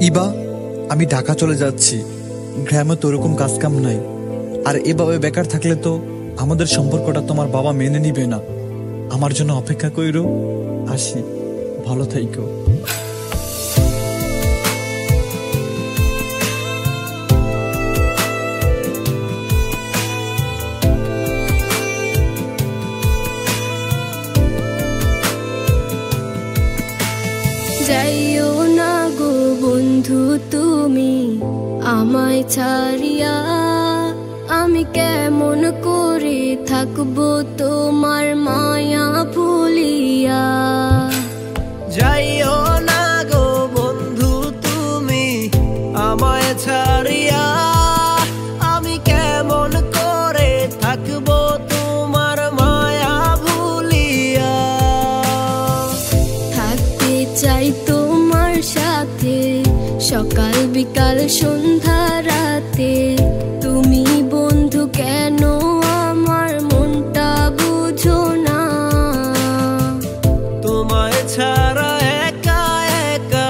ইবা, আমি ঢাকা চলে যাচ্ছি। গ্রামে তো ওরকম কাজকাম নাই, আর এভাবে বেকার থাকলে তো আমাদের সম্পর্কটা তোমার বাবা মেনে নিবে না। আমার জন্য অপেক্ষা কইরো, আসি, ভালো থাইকো। যাইও না গো বন্ধু তুমি আমায় ছাড়িয়া, আমি কেমন করে থাকবো তোমার মায়া ভুলিয়া। যাইও না গো বন্ধু তুমি আমায় ছাড়িয়া, আমি কেমন করে থাকবো তোমার মায়া ভুলিয়া। থাকতে চাই তোমার সাথে সকাল বিকাল সন্ধ্যা রাতে, তুমি বন্ধু কেন আমার মনটা বুঝো না। তোমায় ছাড়া একা একা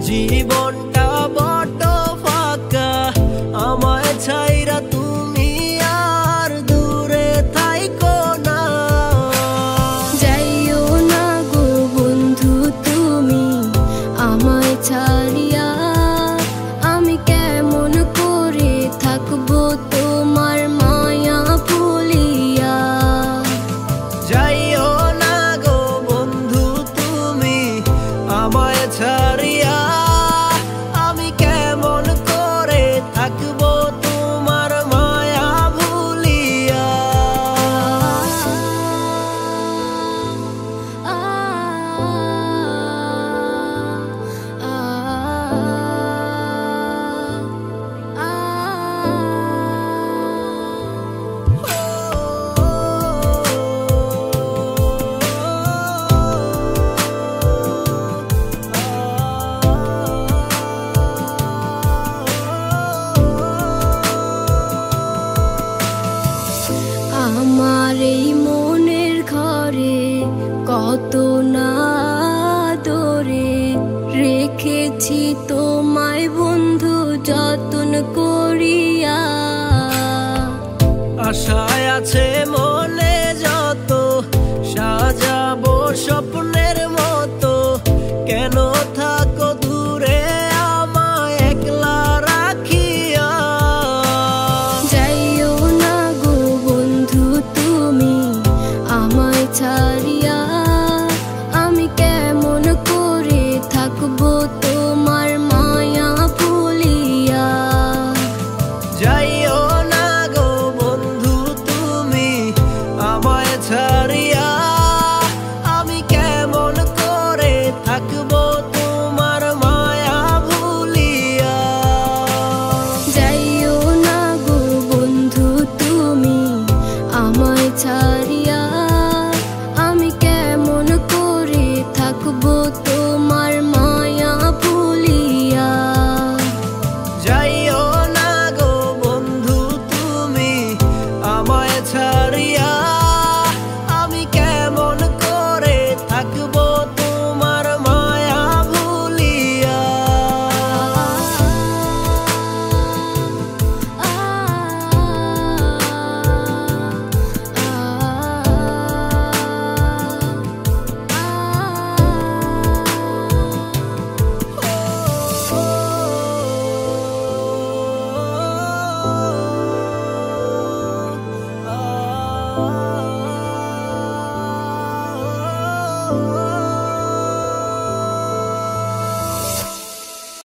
জীবনটা বড্ড ফাঁকা, আমায় ছাইরা তুমি আর দূরে থাইকো না। যাইও না গো বন্ধু তুমি আমায় ছাড়িয়া, আমি কেমন করে থাকবো তোমার মায়া ভুলিয়া। যাইও না গো বন্ধু তুমি আমায় ছাড়িয়া, আমি কেমন করে থাকবো তোমার মায়া ভুলিয়া। আমার এই মনের ঘরে কত না দরে রেখেছি তোমায় বন্ধু যতন করিয়া। আশায় আছে মনে যত, সাজাবো স্বপ্নের মতো, কেন থাকো দূরে আমায় একলা রাখিয়া। যাইও না গো বন্ধু তুমি আমায় ছাড়িয়া, আমি কেমন করে থাকবো তোমার মায়া ভুলিয়া। যাইও না গো বন্ধু তুমি আমায় ছাড়িয়া, আমি কেমন করে থাকবো তোমার মায়া ভুলিয়া। যাইও না গো বন্ধু তুমি আমায় ছাড়িয়া, আমি কেমন করে থাকবো তোমার মায়া ভুলিয়া। যাইও না গো বন্ধু তুমি আমায় ছাড়িয়া, আমি কেমন করে থাকবো তোমার মায়া ভুলিয়া। Oh